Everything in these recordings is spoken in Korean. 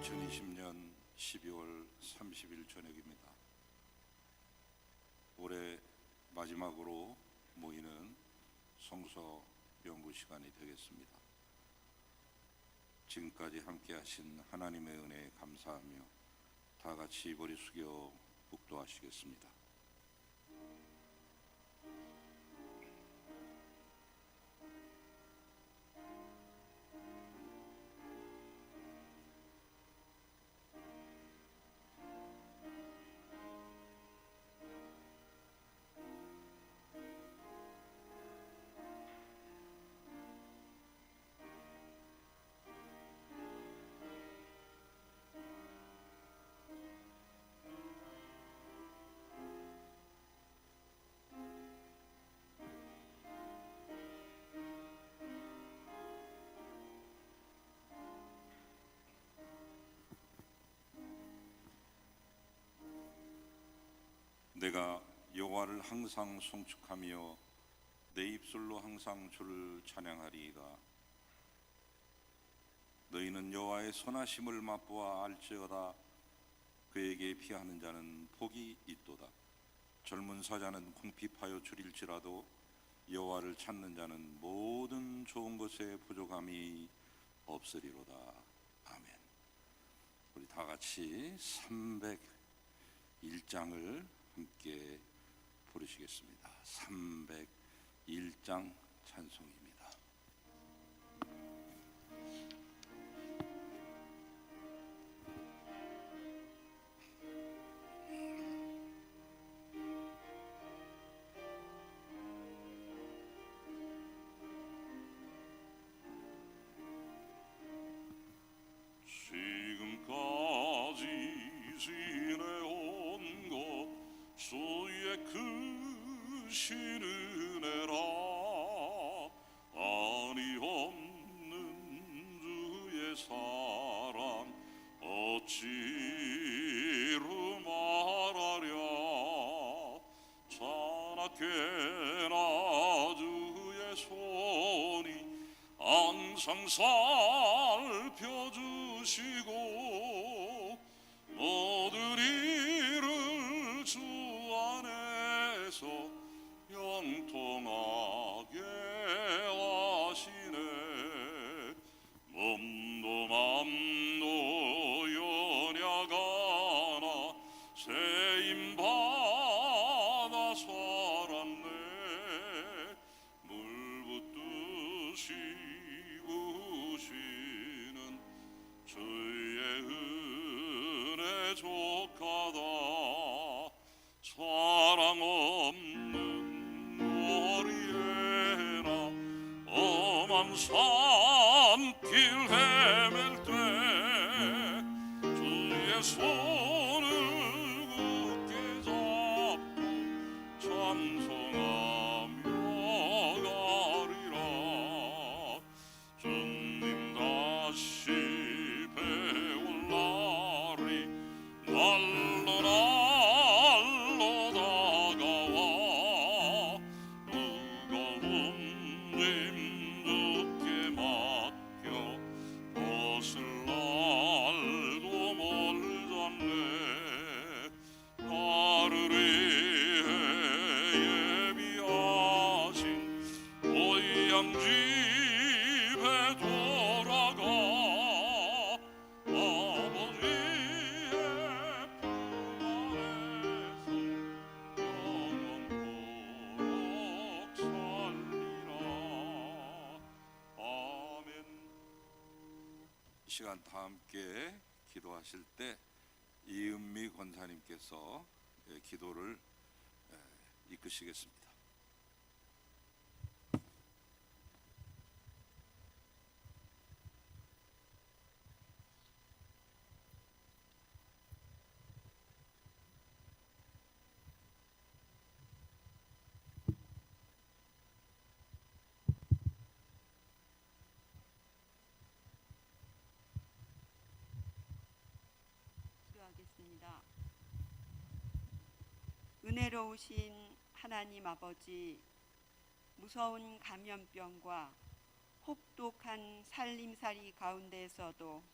2020년 12월 30일 저녁입니다. 올해 마지막으로 모이는 성서 연구 시간이 되겠습니다. 지금까지 함께 하신 하나님의 은혜에 감사하며 다 같이 머리 숙여 묵도하시겠습니다. 내가 여호와를 항상 송축하며 내 입술로 항상 주를 찬양하리이다. 너희는 여호와의 선하심을 맛보아 알지어다. 그에게 피하는 자는 복이 있도다. 젊은 사자는 궁핍하여 줄일지라도 여호와를 찾는 자는 모든 좋은 것에 부족함이 없으리로다. 아멘. 우리 다 같이 301장을 함께 부르시겠습니다. 301장 찬송입니다. 지금까지 지내온 것 주의 크신 은혜라. 아니 없는 주의 사랑 어찌로 말하랴. 자나깨나 주의 손이 항상 살펴주시고 모든 일을 주 안에서 영통하게 하시네. 몸도 맘도 연약하나 세임받아 살았네. 물 붓듯이 부으시는 주의 은혜 족하다. 사랑 없는 거리에나 험한 산길 헤맬 때 주의 손을 굳게 잡고 찬송하며 가리라. 주님 다시 배울 날이 날로 다가와. 무거운 짐 주께 맡겨 벗을 날도 멀잖네. 나를 위해 예비하신 고향 집에 돌아가 아버지의 품 안에서 영원토록 살리라. 아멘. 이 시간 다 함께 기도하실 때 이은미 권사님께서 기도를 이끄시겠습니다. 기도하겠습니다. 은혜로우신 하나님 아버지, 무서운 감염병과 혹독한 살림살이 가운데에서도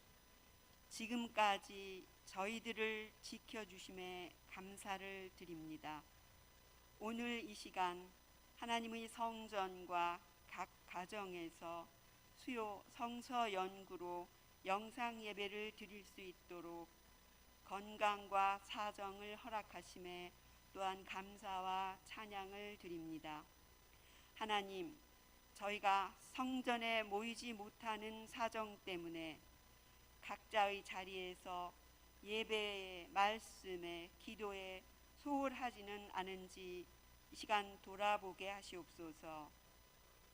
지금까지 저희들을 지켜주심에 감사를 드립니다. 오늘 이 시간 하나님의 성전과 각 가정에서 수요 성서 연구로 영상 예배를 드릴 수 있도록 건강과 사정을 허락하심에 또한 감사와 찬양을 드립니다. 하나님, 저희가 성전에 모이지 못하는 사정 때문에 각자의 자리에서 예배에, 말씀에, 기도에 소홀하지는 않은지 이 시간 돌아보게 하시옵소서.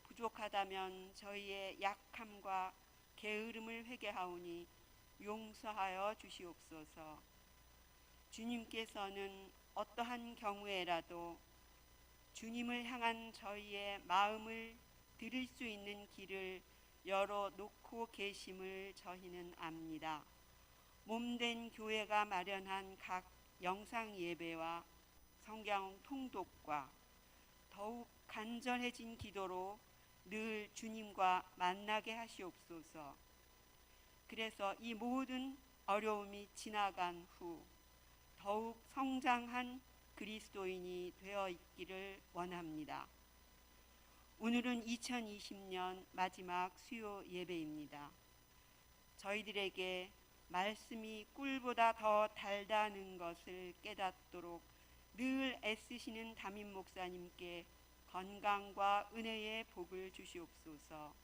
부족하다면 저희의 약함과 게으름을 회개하오니 용서하여 주시옵소서. 주님께서는 어떠한 경우에라도 주님을 향한 저희의 마음을 들을 수 있는 길을 열어놓고 계심을 저희는 압니다. 몸된 교회가 마련한 각 영상 예배와 성경 통독과 더욱 간절해진 기도로 늘 주님과 만나게 하시옵소서. 그래서 이 모든 어려움이 지나간 후 더욱 성장한 그리스도인이 되어 있기를 원합니다. 오늘은 2020년 마지막 수요 예배입니다. 저희들에게 말씀이 꿀보다 더 달다는 것을 깨닫도록 늘 애쓰시는 담임 목사님께 건강과 은혜의 복을 주시옵소서.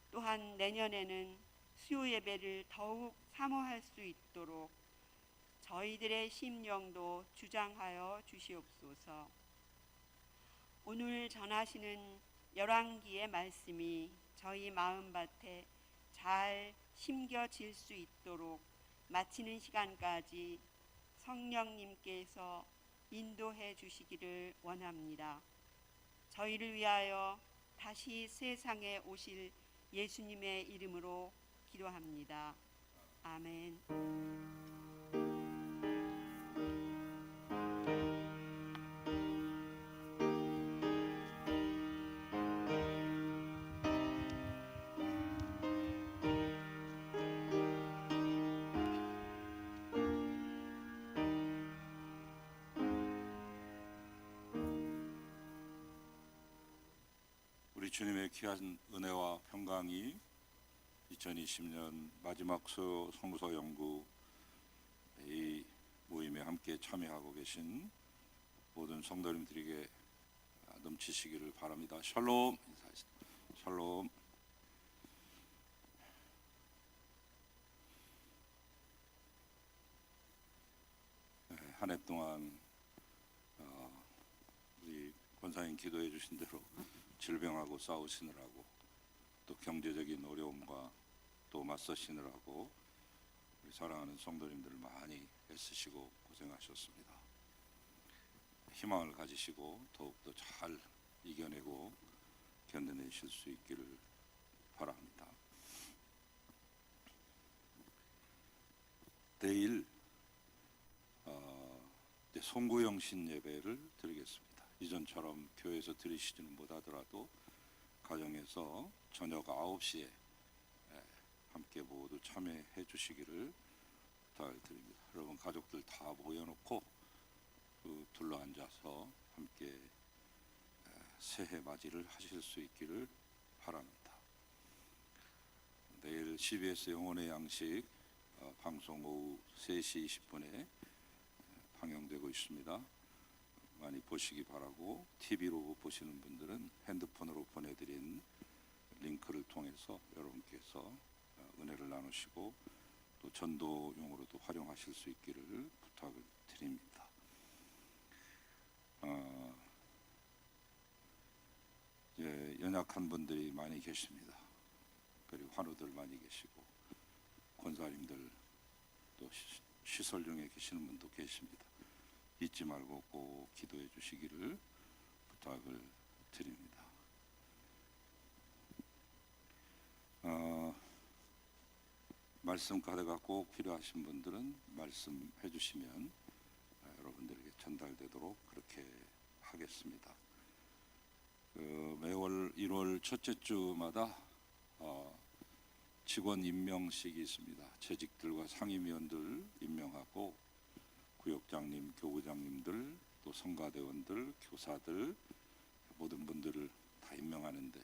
또한 내년에는 수요 예배를 더욱 사모할 수 있도록 저희들의 심령도 주장하여 주시옵소서. 오늘 전하시는 열왕기의 말씀이 저희 마음밭에 잘 심겨질 수 있도록 마치는 시간까지 성령님께서 인도해 주시기를 원합니다. 저희를 위하여 다시 세상에 오실 예수님의 이름으로 기도합니다. 아멘. 우리 주님의 귀한 은혜와 평강이 2020년 마지막 성서 연구 이 모임에 함께 참여하고 계신 모든 성도님들에게 넘치시기를 바랍니다. 샬롬 인사하십니다. 샬롬. 한 해 동안 우리 권사님 기도해 주신 대로 질병하고 싸우시느라고 또 경제적인 어려움과 또 맞서시느라고 우리 사랑하는 성도님들 많이 애쓰시고 고생하셨습니다. 희망을 가지시고 더욱더 잘 이겨내고 견뎌내실 수 있기를 바랍니다. 내일 송구영신 예배를 드리겠습니다. 이전처럼 교회에서 드리시지는 못하더라도 가정에서 저녁 9시에 함께 모두 참여해 주시기를 부탁드립니다. 여러분 가족들 다 모여놓고 둘러앉아서 함께 새해 맞이를 하실 수 있기를 바랍니다. 내일 CBS 영혼의 양식 방송 오후 3시 20분에 방영되고 있습니다. 많이 보시기 바라고 TV로 보시는 분들은 핸드폰으로 보내드린 링크를 통해서 여러분께서 은혜를 나누시고 또 전도용으로도 활용하실 수 있기를 부탁을 드립니다. 연약한 분들이 많이 계십니다. 그리고 환우들 많이 계시고 권사님들 또 시설용에 계시는 분도 계십니다. 잊지 말고 꼭 기도해 주시기를 부탁을 드립니다. 말씀 가르가 꼭 필요하신 분들은 말씀해 주시면 여러분들에게 전달되도록 그렇게 하겠습니다. 매월 1월 첫째 주마다 직원 임명식이 있습니다. 재직들과 상임위원들 임명하고 구역장님, 교구장님들, 또 성가대원들, 교사들 모든 분들을 다 임명하는데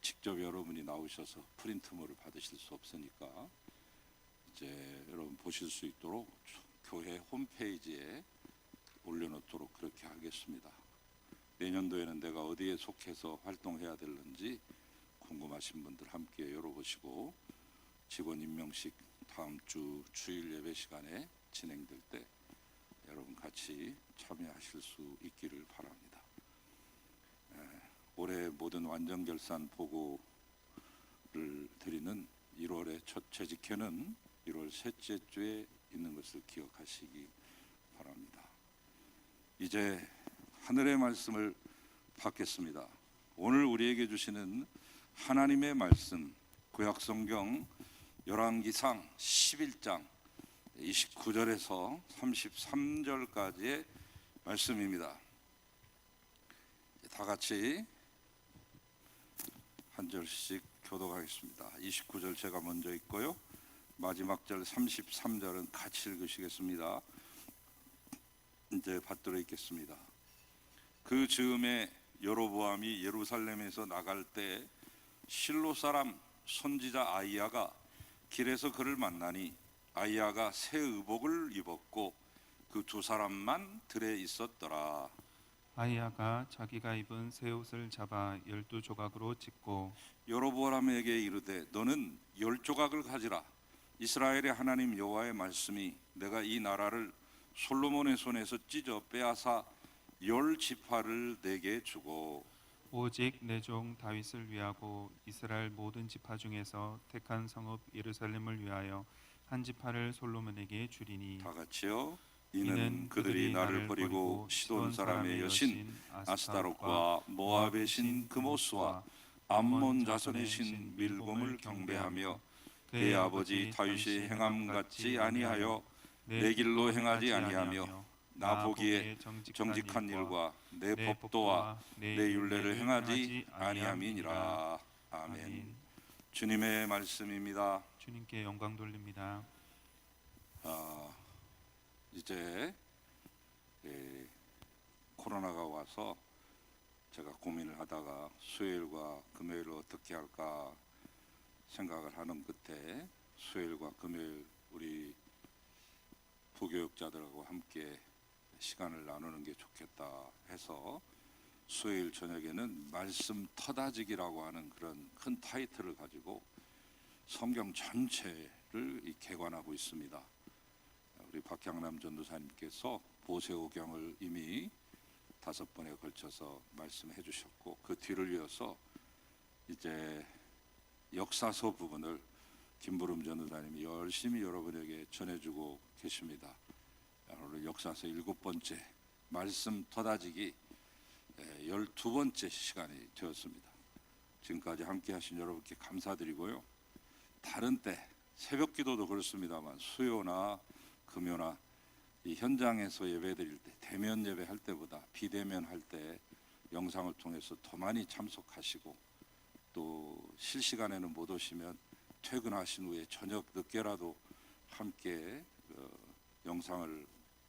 직접 여러분이 나오셔서 프린트물을 받으실 수 없으니까 이제 여러분 보실 수 있도록 교회 홈페이지에 올려놓도록 그렇게 하겠습니다. 내년도에는 내가 어디에 속해서 활동해야 되는지 궁금하신 분들 함께 열어보시고 직원 임명식 다음 주 주일 예배 시간에 진행될 때 여러분 같이 참여하실 수 있기를 바랍니다. 올해 모든 완전결산 보고를 드리는 1월의 첫 재직회는 1월 셋째 주에 있는 것을 기억하시기 바랍니다. 이제 하늘의 말씀을 받겠습니다. 오늘 우리에게 주시는 하나님의 말씀 구약성경 열왕기상 11장 29절에서 33절까지의 말씀입니다. 다 같이 한 절씩 교독하겠습니다. 29절 제가 먼저 읽고요. 마지막 절 33절은 같이 읽으시겠습니다. 이제 받들어 읽겠습니다. 그 즈음에 여로보암이 예루살렘에서 나갈 때 실로 사람 선지자 아이야가 길에서 그를 만나니 아이야가 새 의복을 입었고 그 두 사람만 들에 있었더라. 아이야가 자기가 입은 새 옷을 잡아 12조각으로 찢고 여로보암에게 이르되 너는 10조각을 가지라. 이스라엘의 하나님 여호와의 말씀이 내가 이 나라를 솔로몬의 손에서 찢어 빼앗아 10지파를 내게 주고 오직 내 종 다윗을 위하고 이스라엘 모든 지파 중에서 택한 성읍 예루살렘을 위하여 한 지파를 솔로몬에게 주리니 다 같이요. 이는 그들이 나를 버리고 시돈 사람의 여신 아스타롯과 모압의 신 그모스와 암몬 자손의 신 밀곰을 경배하며 그의 아버지 다윗이 행함 같지 아니하여 내 길로 행하지 아니하며 나 보기에 정직한 일과 내 법도와 내 율례를 행하지 아니함이니라. 아멘. 주님의 말씀입니다. 주님께 영광 돌립니다. 이제 코로나가 와서 제가 고민을 하다가 수요일과 금요일을 어떻게 할까 생각을 하는 끝에 수요일과 금요일 우리 부교육자들하고 함께 시간을 나누는 게 좋겠다 해서 수요일 저녁에는 말씀 터다지기라고 하는 그런 큰 타이틀을 가지고 성경 전체를 개관하고 있습니다. 우리 박향남 전도사님께서 보세오경을 이미 5번에 걸쳐서 말씀해 주셨고 그 뒤를 이어서 이제 역사서 부분을 김부름 전도사님이 열심히 여러분에게 전해주고 계십니다. 오늘 역사서 7번째 말씀 터다지기 12번째 시간이 되었습니다. 지금까지 함께 하신 여러분께 감사드리고요. 다른 때 새벽 기도도 그렇습니다만 수요나 금요나 이 현장에서 예배드릴 때 대면 예배할 때보다 비대면 할 때 영상을 통해서 더 많이 참석하시고 또 실시간에는 못 오시면 퇴근하신 후에 저녁 늦게라도 함께 영상을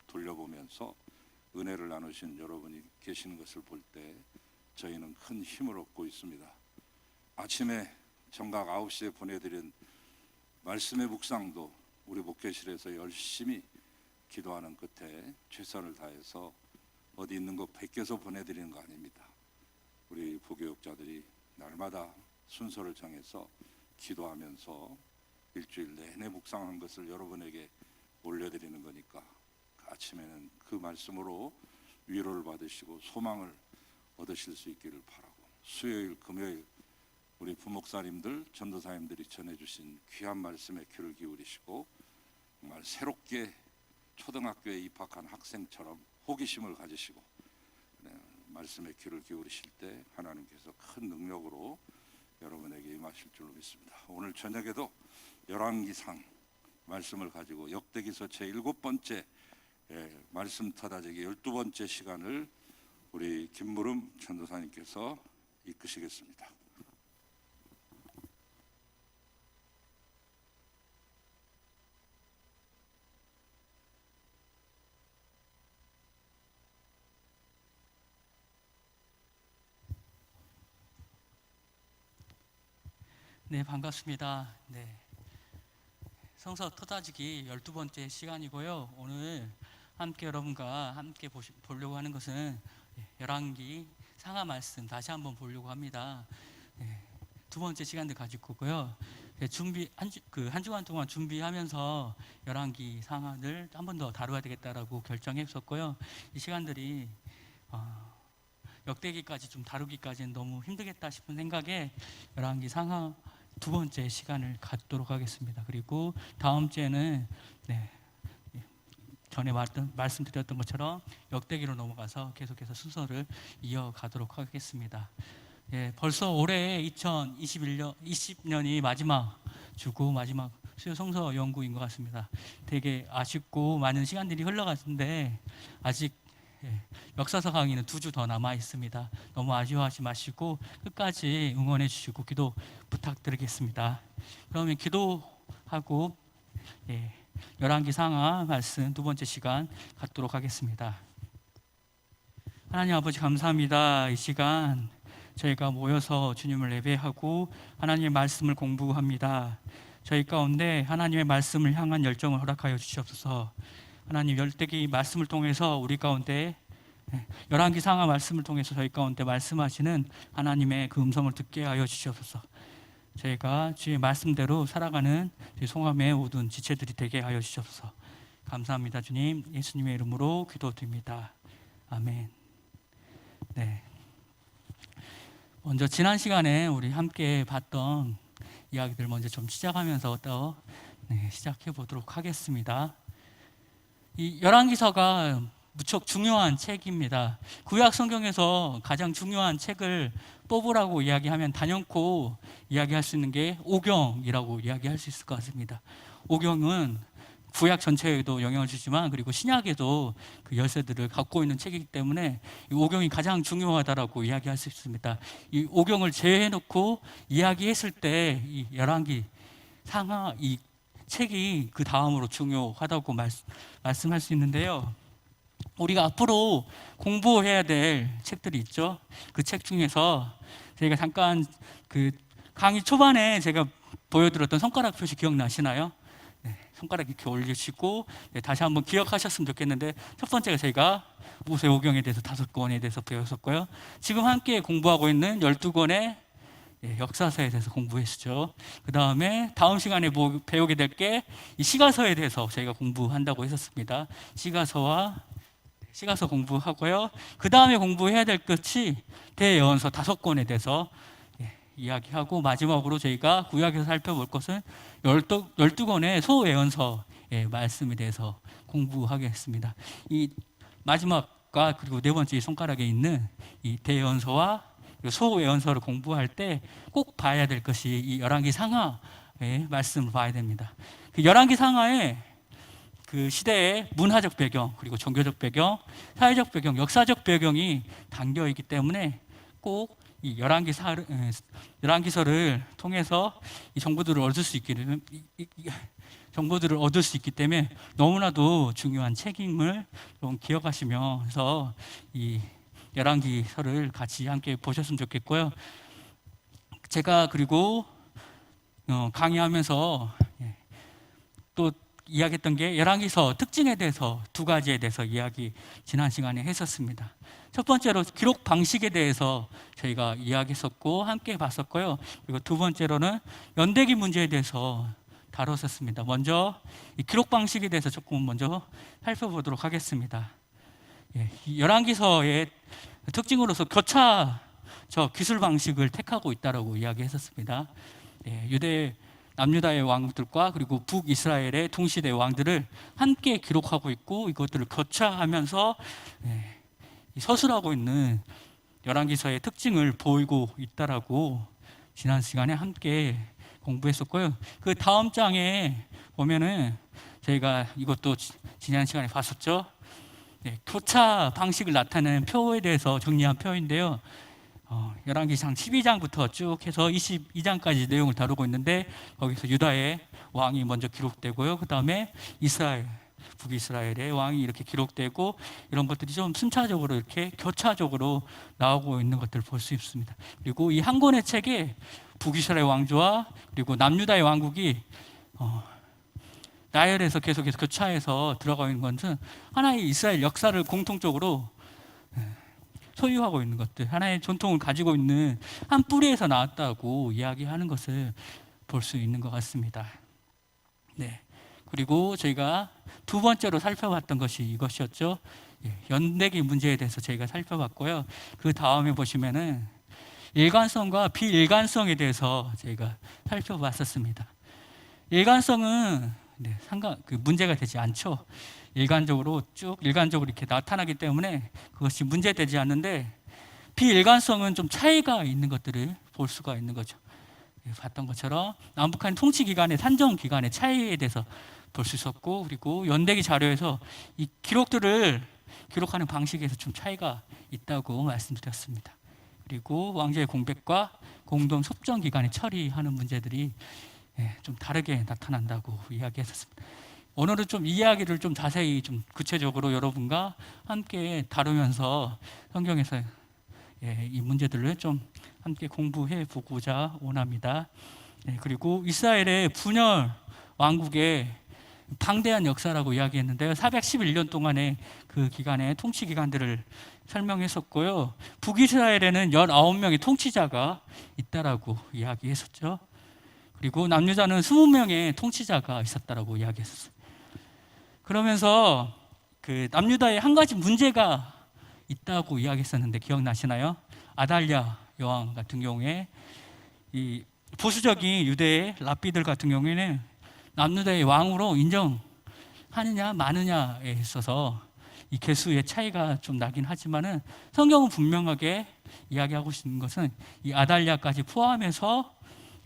돌려보면서 은혜를 나누신 여러분이 계시는 것을 볼 때 저희는 큰 힘을 얻고 있습니다. 아침에 정각 9시에 보내드린 말씀의 묵상도 우리 목회실에서 열심히 기도하는 끝에 최선을 다해서 어디 있는 거 베껴서 보내드리는 거 아닙니다. 우리 부교육자들이 날마다 순서를 정해서 기도하면서 일주일 내내 묵상한 것을 여러분에게 올려드리는 거니까 아침에는 그 말씀으로 위로를 받으시고 소망을 얻으실 수 있기를 바라고 수요일 금요일 우리 부목사님들 전도사님들이 전해주신 귀한 말씀에 귀를 기울이시고 정말 새롭게 초등학교에 입학한 학생처럼 호기심을 가지시고 말씀에 귀를 기울이실 때 하나님께서 큰 능력으로 여러분에게 임하실 줄로 믿습니다. 오늘 저녁에도 열왕기상 말씀을 가지고 역대기서 제7번째 말씀 터다지기 12번째 시간을 우리 김무름 전도사님께서 이끄시겠습니다. 네, 반갑습니다. 네. 성서 토다지기 12번째 시간이고요. 오늘 함께 여러분과 함께 보려고 하는 것은 열왕기 상하 말씀 다시 한번 보려고 합니다. 두 번째 시간도 가지고 있고요. 한 주간 동안 준비하면서 열왕기 상하를 한 번 더 다루어야 되겠다라고 결정했었고요. 이 시간들이 역대기까지 좀 다루기까지는 너무 힘들겠다 싶은 생각에 열왕기 상하 두 번째 시간을 갖도록 하겠습니다. 그리고 다음 주에는 전에 말씀드렸던 것처럼 역대기로 넘어가서 계속해서 순서를 이어가도록 하겠습니다. 벌써 올해 2020년이 마지막 주고 마지막 수요 성서 연구인 것 같습니다. 되게 아쉽고 많은 시간들이 흘러갔는데 아직 역사서 강의는 2주 더 남아 있습니다. 너무 아쉬워하지 마시고 끝까지 응원해 주시고 기도 부탁드리겠습니다. 그러면 기도하고 열왕기 상하 말씀 두 번째 시간 갖도록 하겠습니다. 하나님 아버지 감사합니다. 이 시간 저희가 모여서 주님을 예배하고 하나님의 말씀을 공부합니다. 저희 가운데 하나님의 말씀을 향한 열정을 허락하여 주시옵소서. 하나님 열대기 말씀을 통해서 우리 가운데 열왕기 상하 말씀을 통해서 저희 가운데 말씀하시는 하나님의 그 음성을 듣게 하여 주시옵소서. 저희가 주의 말씀대로 살아가는 저희 송함의 모든 지체들이 되게 하여 주시옵소서. 감사합니다. 주님 예수님의 이름으로 기도드립니다. 아멘. 먼저 지난 시간에 우리 함께 봤던 이야기들 먼저 좀 시작하면서 또 시작해 보도록 하겠습니다. 이 열왕기서가 무척 중요한 책입니다. 구약 성경에서 가장 중요한 책을 뽑으라고 이야기하면 단연코 이야기할 수 있는 게 오경이라고 이야기할 수 있을 것 같습니다. 오경은 구약 전체에도 영향을 주지만 그리고 신약에도 그 열쇠들을 갖고 있는 책이기 때문에 이 오경이 가장 중요하다라고 이야기할 수 있습니다. 이 오경을 제외해놓고 이야기했을 때 이 열왕기 상하 이 책이 그 다음으로 중요하다고 말씀할 수 있는데요. 우리가 앞으로 공부해야 될 책들이 있죠. 그 책 중에서 저희가 잠깐 그 강의 초반에 제가 보여드렸던 손가락 표시 기억나시나요? 손가락 이렇게 올리시고 다시 한번 기억하셨으면 좋겠는데, 첫 번째가 저희가 모세오경에 대해서 5권에 대해서 배웠었고요. 지금 함께 공부하고 있는 12권의 역사서에 대해서 공부했죠. 그 다음에 다음 시간에 배우게 될 게 이 시가서에 대해서 저희가 공부한다고 했었습니다. 시가서 공부하고요. 그 다음에 공부해야 될 것이 대예언서 5권에 대해서 이야기하고, 마지막으로 저희가 구약에서 살펴볼 것은 12권의 소예언서의 말씀에 대해서 공부하겠습니다. 이 마지막과 그리고 네 번째 이 손가락에 있는 이 대예언서와 소예언서를 공부할 때 꼭 봐야 될 것이 이 열왕기 상하의 말씀을 봐야 됩니다. 그 열왕기 상하에 그 시대의 문화적 배경, 그리고 종교적 배경, 사회적 배경, 역사적 배경이 담겨 있기 때문에 꼭 이 열왕기서를 통해서 이 정보들을 얻을 수 있기 때문에 너무나도 중요한 책임을 좀 기억하시면서 이 열왕기서를 같이 함께 보셨으면 좋겠고요. 제가 그리고 강의하면서 또 이야기했던 게 열왕기서 특징에 대해서 2가지에 대해서 이야기 지난 시간에 했었습니다. 첫 번째로 기록 방식에 대해서 저희가 이야기했었고 함께 봤었고요. 그리고 두 번째로는 연대기 문제에 대해서 다뤘었습니다. 먼저 이 기록 방식에 대해서 조금 먼저 살펴보도록 하겠습니다. 이 열왕기서의 특징으로서 교차적 기술 방식을 택하고 있다라고 이야기했었습니다. 남유다의 왕들과 그리고 북이스라엘의 동시대 왕들을 함께 기록하고 있고, 이것들을 교차하면서 서술하고 있는 열왕기서의 특징을 보이고 있다라고 지난 시간에 함께 공부했었고요. 그 다음 장에 보면은 저희가 이것도 지난 시간에 봤었죠. 교차 방식을 나타내는 표에 대해서 정리한 표인데요. 열왕기상 12장부터 쭉 해서 22장까지 내용을 다루고 있는데, 거기서 유다의 왕이 먼저 기록되고요. 그 다음에 이스라엘, 북이스라엘의 왕이 이렇게 기록되고 이런 것들이 좀 순차적으로 이렇게 교차적으로 나오고 있는 것들을 볼 수 있습니다. 그리고 이 한 권의 책에 북이스라엘 왕조와 그리고 남유다의 왕국이 나열해서 계속해서 교차해서 들어가 있는 것은 하나의 이스라엘 역사를 공통적으로 소유하고 있는 것들, 하나의 전통을 가지고 있는 한 뿌리에서 나왔다고 이야기하는 것을 볼 수 있는 것 같습니다. 네. 그리고 저희가 두 번째로 살펴봤던 것이 이것이었죠. 연대기 문제에 대해서 저희가 살펴봤고요. 그 다음에 보시면은 일관성과 비일관성에 대해서 저희가 살펴봤었습니다. 일관성은 문제가 되지 않죠. 일관적으로 이렇게 나타나기 때문에 그것이 문제되지 않는데, 비일관성은 좀 차이가 있는 것들을 볼 수가 있는 거죠. 봤던 것처럼 남북한 통치 기간의 산정 기간의 차이에 대해서 볼 수 있었고, 그리고 연대기 자료에서 이 기록들을 기록하는 방식에서 좀 차이가 있다고 말씀드렸습니다. 그리고 왕조의 공백과 공동 속정 기간에 처리하는 문제들이 좀 다르게 나타난다고 이야기했었습니다. 오늘은 좀 이야기를 좀 자세히 좀 구체적으로 여러분과 함께 다루면서 성경에서 이 문제들을 좀 함께 공부해 보고자 원합니다. 그리고 이스라엘의 분열 왕국의 방대한 역사라고 이야기했는데요. 411년 동안의 그 기간의 통치 기간들을 설명했었고요. 북이스라엘에는 19명의 통치자가 있다라고 이야기했었죠. 그리고 남유다는 20명의 통치자가 있었다라고 이야기했었어요. 그러면서 그 남유다에 한 가지 문제가 있다고 이야기했었는데 기억나시나요? 아달랴 여왕 같은 경우에 이 보수적인 유대의 랍비들 같은 경우에는 남유다의 왕으로 인정하느냐 마느냐에 있어서 이 개수의 차이가 좀 나긴 하지만은 성경은 분명하게 이야기하고 있는 것은 이 아달랴까지 포함해서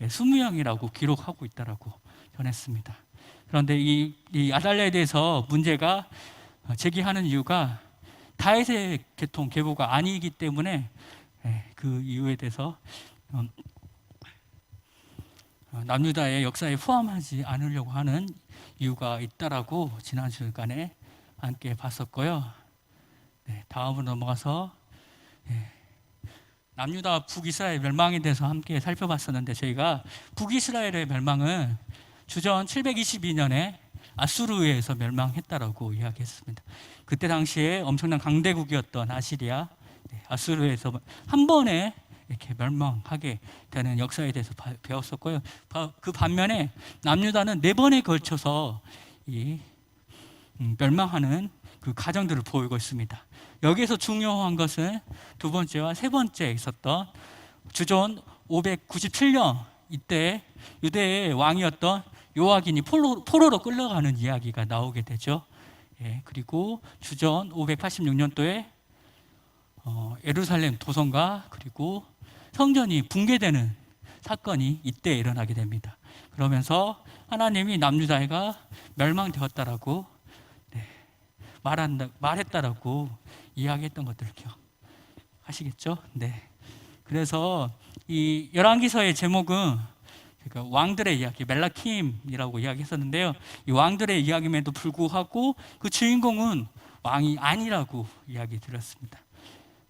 20명이라고 기록하고 있다라고 전했습니다. 그런데 이 아달랴에 대해서 문제가 제기하는 이유가 다윗의 계보가 아니기 때문에 그 이유에 대해서 남유다의 역사에 포함하지 않으려고 하는 이유가 있다라고 지난 시간에 함께 봤었고요. 다음으로 넘어가서 남유다 북이스라엘 멸망에 대해서 함께 살펴봤었는데, 저희가 북이스라엘의 멸망은 주전 722년에 아수르에 의해서 멸망했다라고 이야기했습니다. 그때 당시에 엄청난 강대국이었던 아시리아, 아수르에서 한 번에 이렇게 멸망하게 되는 역사에 대해서 배웠었고요. 그 반면에 남유다는 4번에 걸쳐서 이 멸망하는 그 과정들을 보이고 있습니다. 여기에서 중요한 것은 두 번째와 세 번째에 있었던 주전 597년 이때 유대의 왕이었던 요아긴이 포로로 끌려가는 이야기가 나오게 되죠. 그리고 주전 586년도에 예루살렘 도성과 그리고 성전이 붕괴되는 사건이 이때 일어나게 됩니다. 그러면서 하나님이 남유다가 멸망되었다라고 말했다라고 이야기했던 것들을 기억하시겠죠? 그래서 이 열왕기서의 제목은 왕들의 이야기, 멜라킴이라고 이야기했었는데요. 이 왕들의 이야기임에도 불구하고 그 주인공은 왕이 아니라고 이야기 드렸습니다.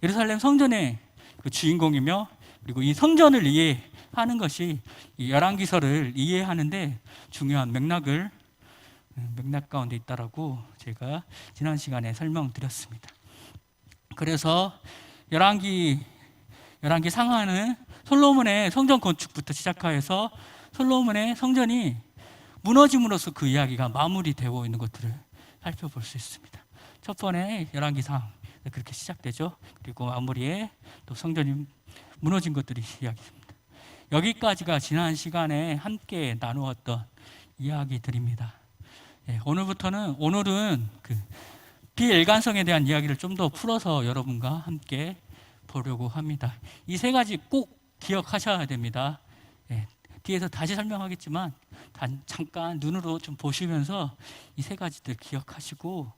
예루살렘 성전의 그 주인공이며, 그리고 이 성전을 이해하는 것이 이 열왕기서를 이해하는데 중요한 맥락 가운데 있다라고 제가 지난 시간에 설명드렸습니다. 그래서 열왕기 상하는 솔로몬의 성전 건축부터 시작해서 솔로몬의 성전이 무너짐으로써 그 이야기가 마무리되고 있는 것들을 살펴볼 수 있습니다. 첫 번에 열왕기상 그렇게 시작되죠. 그리고 마무리에 또 성전이 무너진 것들이 이야기됩니다. 여기까지가 지난 시간에 함께 나누었던 이야기들입니다. 오늘은 그 비일관성에 대한 이야기를 좀 더 풀어서 여러분과 함께 보려고 합니다. 이 세 가지 꼭 기억하셔야 됩니다. 뒤에서 다시 설명하겠지만 잠깐 눈으로 좀 보시면서 이 세 가지들 기억하시고,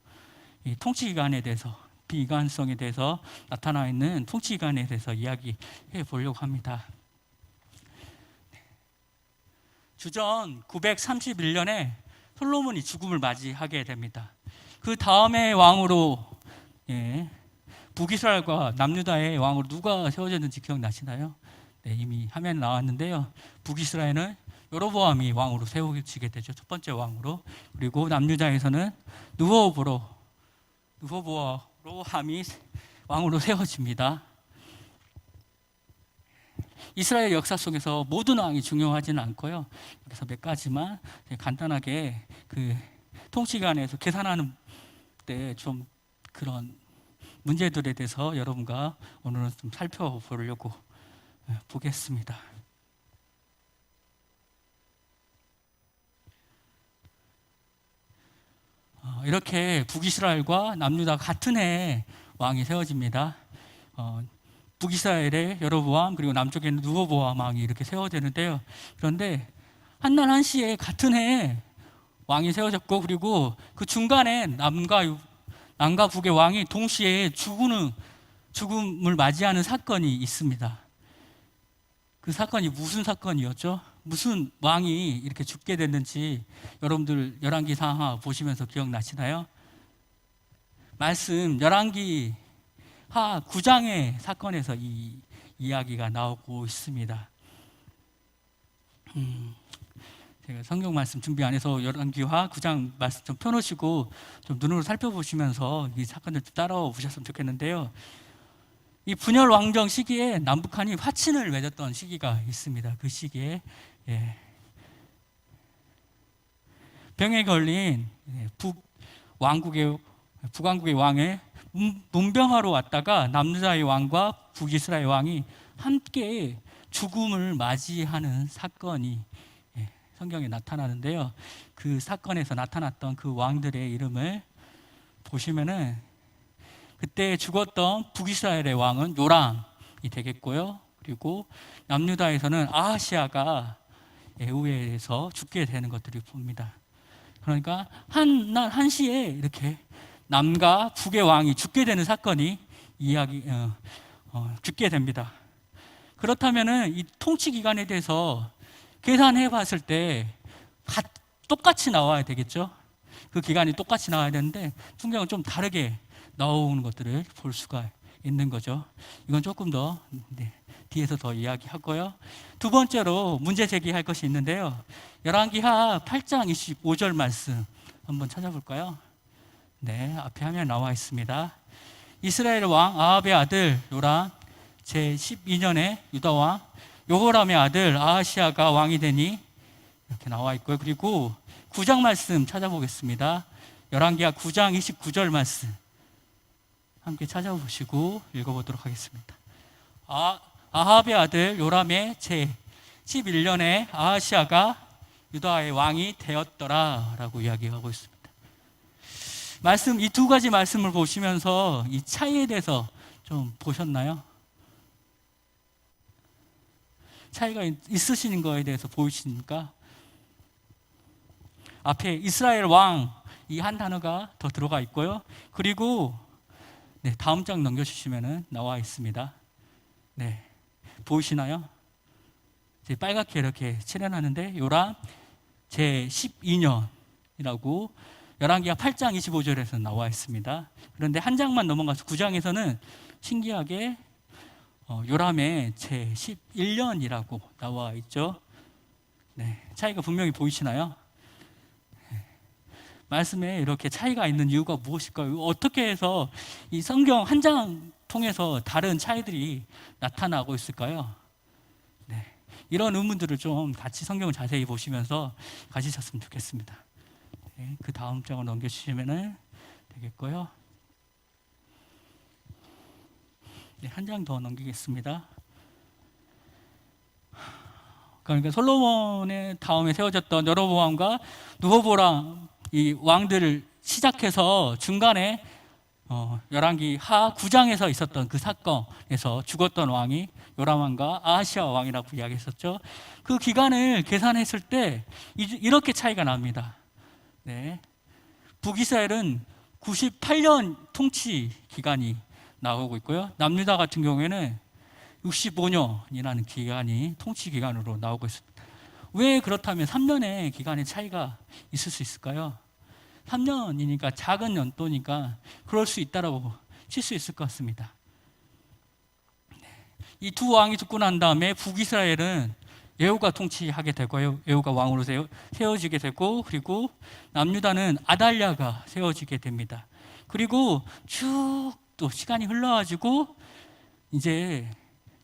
이 통치기간에 대해서, 비일관성에 대해서 나타나 있는 통치기간에 대해서 이야기해 보려고 합니다. 주전 931년에 솔로몬이 죽음을 맞이하게 됩니다. 그 다음에 왕으로 북이스라엘과 남유다의 왕으로 누가 세워졌는지 기억나시나요? 네, 이미 화면에 나왔는데요. 북이스라엘은 여로보암이 왕으로 세워지게 되죠. 첫 번째 왕으로. 그리고 남유다에서는 느호보암이 왕으로 세워집니다. 이스라엘 역사 속에서 모든 왕이 중요하지는 않고요. 그래서 몇 가지만 간단하게 그 통치기관에서 계산하는 때 좀 그런 문제들에 대해서 여러분과 오늘은 좀 살펴보려고 보겠습니다. 이렇게 북이스라엘과 남유다 같은 해에 왕이 세워집니다. 북이스라엘의 여로보암 그리고 남쪽에는 느호보암 왕이 이렇게 세워지는데요. 그런데 한날 한시에 같은 해에 왕이 세워졌고 그리고 그 중간에 남과 북의 왕이 동시에 죽음을 맞이하는 사건이 있습니다. 그 사건이 무슨 사건이었죠? 무슨 왕이 이렇게 죽게 됐는지 여러분들 열왕기하 보시면서 기억나시나요? 말씀 열왕기하 9장의 사건에서 이 이야기가 나오고 있습니다. 제가 성경 말씀 준비 안 해서 열왕기하 9장 말씀 좀 펴놓으시고 좀 눈으로 살펴보시면서 이 사건을 좀 따라와 보셨으면 좋겠는데요. 이 분열 왕정 시기에 남북한이 화친을 맺었던 시기가 있습니다. 그 시기에 병에 걸린 북왕국의 왕에 문병하러 왔다가 남유다의 왕과 북이스라엘 왕이 함께 죽음을 맞이하는 사건이 성경에 나타나는데요. 그 사건에서 나타났던 그 왕들의 이름을 보시면은 그때 죽었던 북이스라엘의 왕은 요람이 되겠고요. 그리고 남유다에서는 아하시아가 의회에서 죽게 되는 것들을 봅니다. 그러니까 한날 한시에 이렇게 남과 북의 왕이 죽게 되는 사건이 죽게 됩니다. 그렇다면은 이 통치 기간에 대해서 계산해 봤을 때 똑같이 나와야 되겠죠. 그 기간이 똑같이 나와야 되는데 성경은 좀 다르게 나오는 것들을 볼 수가 있는 거죠. 이건 조금 더 뒤에서 더 이야기하고요. 두 번째로 문제 제기할 것이 있는데요. 열왕기하 8장 25절 말씀 한번 찾아볼까요? 네, 앞에 화면에 나와 있습니다. 이스라엘 왕 아합의 아들 요람 제12년에 유다 왕 요호람의 아들 아하시아가 왕이 되니 이렇게 나와 있고요. 그리고 9장 말씀 찾아보겠습니다. 열왕기하 9장 29절 말씀 함께 찾아보시고 읽어보도록 하겠습니다. 아합의 아들 요람의 제11년에 아하시아가 유다의 왕이 되었더라 라고 이야기하고 있습니다. 이 두 가지 말씀을 보시면서 이 차이에 대해서 좀 보셨나요? 차이가 있으신 거에 대해서 보이십니까? 앞에 이스라엘 왕 이 한 단어가 더 들어가 있고요. 그리고 다음 장 넘겨주시면 나와 있습니다. 네, 보이시나요? 빨갛게 이렇게 칠해놨는데 요람 제12년이라고 열왕기하 8장 25절에서 나와 있습니다. 그런데 한 장만 넘어가서 9장에서는 신기하게 요람의 제11년이라고 나와 있죠. 네, 차이가 분명히 보이시나요? 말씀에 이렇게 차이가 있는 이유가 무엇일까요? 어떻게 해서 이 성경 한 장 통해서 다른 차이들이 나타나고 있을까요? 네, 이런 의문들을 좀 같이 성경을 자세히 보시면서 가지셨으면 좋겠습니다. 네, 그 다음 장을 넘겨주시면 되겠고요. 네, 한 장 더 넘기겠습니다. 그러니까 솔로몬의 다음에 세워졌던 여로보암과 느호보람 이 왕들을 시작해서 중간에 열왕기하 9장에서 있었던 그 사건에서 죽었던 왕이 요람 왕과 아하시아 왕이라고 이야기했었죠. 그 기간을 계산했을 때 이렇게 차이가 납니다. 네, 북이스라엘은 98년 통치 기간이 나오고 있고요. 남유다 같은 경우에는 65년이라는 기간이 통치 기간으로 나오고 있습니다. 왜 그렇다면 3년의 기간의 차이가 있을 수 있을까요? 3년이니까 작은 연도니까 그럴 수 있다라고 칠 수 있을 것 같습니다. 이 두 왕이 죽고 난 다음에 북이스라엘은 예후가 통치하게 되고요. 예후가 왕으로 세워지게 되고, 그리고 남유다는 아달랴가 세워지게 됩니다. 그리고 쭉 또 시간이 흘러가지고 이제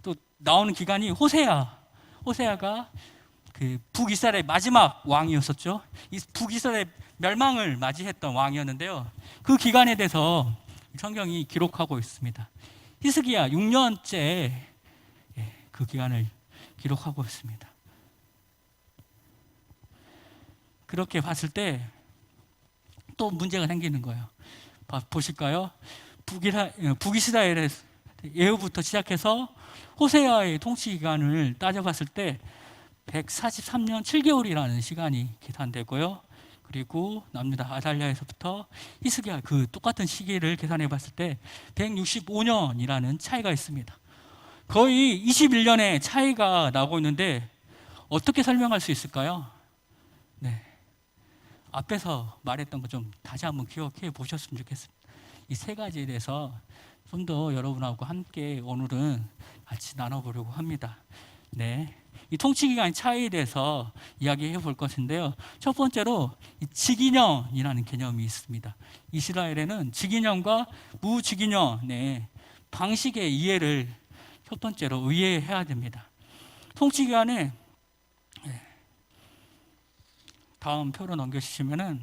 또 나오는 기간이 호세아가 그 북이스라엘의 마지막 왕이었었죠. 이 북이스라엘 멸망을 맞이했던 왕이었는데요. 그 기간에 대해서 성경이 기록하고 있습니다. 히스기야 6년째 그 기간을 기록하고 있습니다. 그렇게 봤을 때 또 문제가 생기는 거예요. 보실까요? 북이스라엘의 예후부터 시작해서 호세아의 통치 기간을 따져봤을 때 143년 7개월이라는 시간이 계산되고요. 그리고 남유다 아달랴에서부터 히스기야 그 똑같은 시기를 계산해 봤을 때 165년이라는 차이가 있습니다. 거의 21년의 차이가 나고 있는데 어떻게 설명할 수 있을까요? 네, 앞에서 말했던 거 좀 다시 한번 기억해 보셨으면 좋겠습니다. 이 세 가지에 대해서 좀 더 여러분하고 함께 오늘은 같이 나눠보려고 합니다. 네, 이 통치기간 차이에 대해서 이야기해 볼 것인데요. 첫 번째로 이 직인년이라는 개념이 있습니다. 이스라엘에는 직인년과 무직인년의 방식의 이해를 첫 번째로 의해해야 됩니다. 통치기간에 다음 표로 넘겨주시면은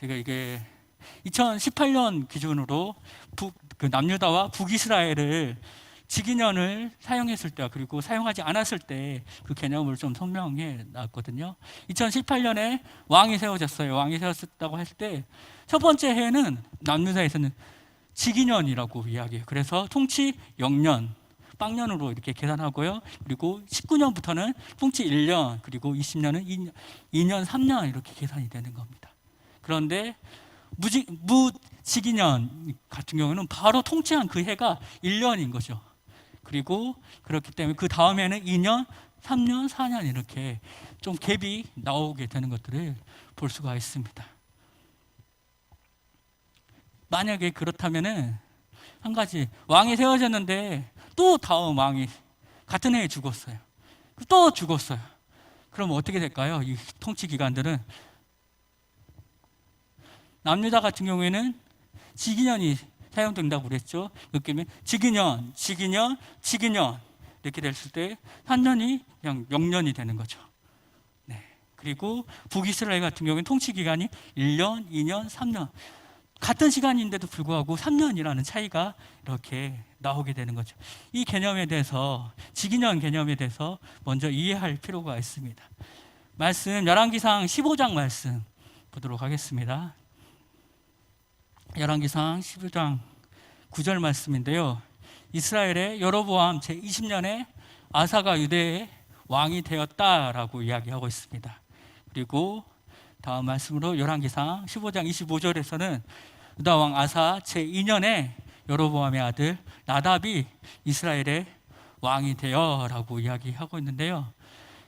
제가 이게 2018년 기준으로 그 남유다와 북이스라엘을 직인년을 사용했을 때와 그리고 사용하지 않았을 때 그 개념을 좀 설명해 놨거든요. 2018년에 왕이 세워졌어요. 왕이 세워졌다고 했을 때 첫 번째 해는 남유다에서는 직인년이라고 이야기해요. 그래서 통치 0년, 빵년으로 이렇게 계산하고요. 그리고 19년부터는 통치 1년, 그리고 20년은 2년, 3년 이렇게 계산이 되는 겁니다. 그런데 무직인년 같은 경우는 바로 통치한 그 해가 1년인 거죠. 그리고 그렇기 때문에 그 다음에는 2년, 3년, 4년 이렇게 좀 갭이 나오게 되는 것들을 볼 수가 있습니다. 만약에 그렇다면은 한 가지, 왕이 세워졌는데 또 다음 왕이 같은 해에 죽었어요. 또 죽었어요. 그럼 어떻게 될까요? 이 통치 기간들은 남유다 같은 경우에는 직인년이 사용된다고 그랬죠. 그렇게 직인년 이렇게 됐을 때 3년이 그냥 0년이 되는 거죠. 네. 그리고 북이스라엘 같은 경우에는 통치 기간이 1년, 2년, 3년 같은 시간인데도 불구하고 3년이라는 차이가 이렇게 나오게 되는 거죠. 이 개념에 대해서 직인년 개념에 대해서 먼저 이해할 필요가 있습니다. 말씀 열왕기상 15장 말씀 보도록 하겠습니다. 열왕기상 15장 9절 말씀인데요. 이스라엘의 여로보암 제20년에 아사가 유대의 왕이 되었다라고 이야기하고 있습니다. 그리고 다음 말씀으로 열왕기상 15장 25절에서는 유다 왕 아사 제2년에 여로보암의 아들 나답이 이스라엘의 왕이 되어라고 이야기하고 있는데요.